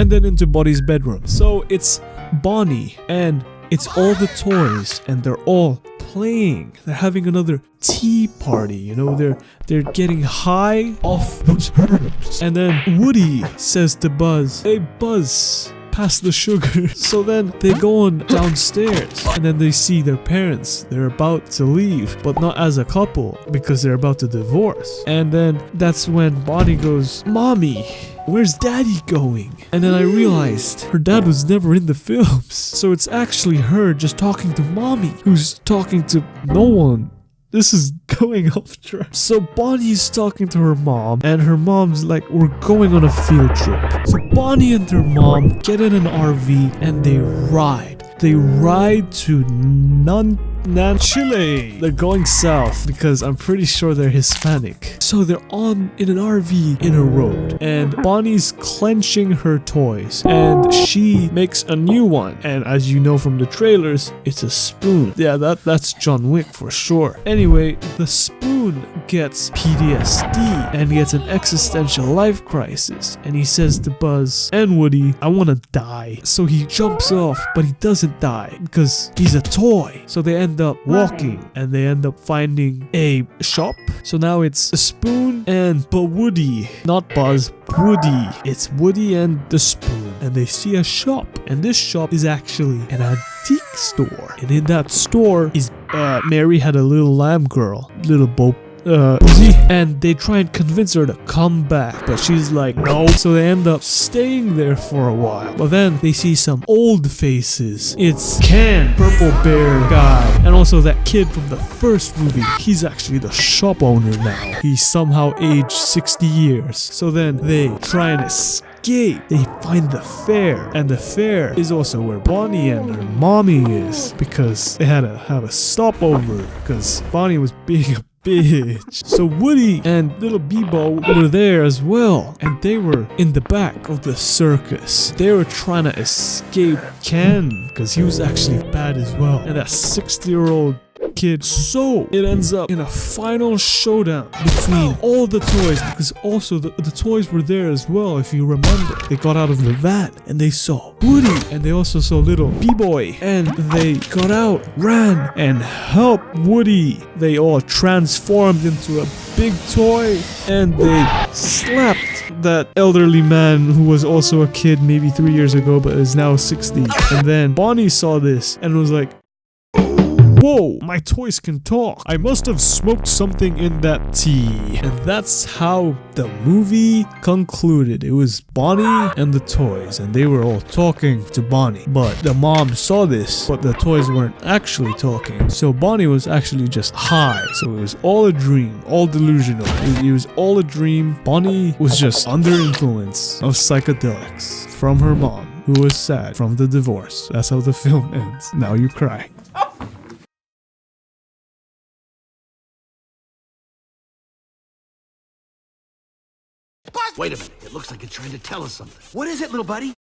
and then into Bonnie's bedroom. So it's Bonnie and it's all the toys and they're all playing. They're having another tea party, you know, they're getting high off those herbs. And then Woody says to Buzz, "Hey Buzz, pass the sugar." So then they go on downstairs and then they see their parents. They're about to leave, but not as a couple because they're about to divorce. And then that's when Bonnie goes, "Mommy, where's Daddy going?" And then I realized her dad was never in the films. So it's actually her just talking to Mommy, who's talking to no one. This is going off track. So Bonnie's talking to her mom, and her mom's like, "We're going on a field trip." So Bonnie and her mom get in an RV and they ride. They ride to Chile. They're going south because I'm pretty sure they're Hispanic. So they're in an RV in a road, and Bonnie's clenching her toys, and she makes a new one. And as you know from the trailers, it's a spoon. Yeah, that's John Wick for sure. Anyway, the spoon gets PTSD and gets an existential life crisis, and he says to Buzz and Woody, "I want to die." So he jumps off, but he doesn't die because he's a toy. So they end up walking and they end up finding a shop. So now it's a spoon but Woody, not Buzz, Woody. It's Woody and the spoon, and they see a shop, and this shop is actually an antique store. And in that store is Mary had a little lamb girl, little Bo. And they try and convince her to come back, but she's like, no. So they end up staying there for a while. But then they see some old faces. It's Ken, Purple Bear guy, and also that kid from the first movie. He's actually the shop owner now. He's somehow aged 60 years. So then they try and escape. They find the fair, and the fair is also where Bonnie and her mommy is, because they had to have a stopover because Bonnie was being a bitch. So Woody and little Bebo were there as well, and they were in the back of the circus. They were trying to escape Ken because he was actually bad as well, and that 60-year-old kid. So it ends up in a final showdown between all the toys, because also the toys were there as well. If you remember, they got out of the van and they saw Woody, and they also saw little B-boy, and they got out, ran, and helped Woody. They all transformed into a big toy, and they slapped that elderly man who was also a kid maybe 3 years ago but is now 60. And then Bonnie saw this and was like, whoa, my toys can talk. I must have smoked something in that tea. And that's how the movie concluded. It was Bonnie and the toys, and they were all talking to Bonnie. But the mom saw this, but the toys weren't actually talking. So Bonnie was actually just high. So it was all a dream, all delusional. It was all a dream. Bonnie was just under influence of psychedelics from her mom, who was sad from the divorce. That's how the film ends. Now you cry. Wait a minute, it looks like it's trying to tell us something. What is it, little buddy?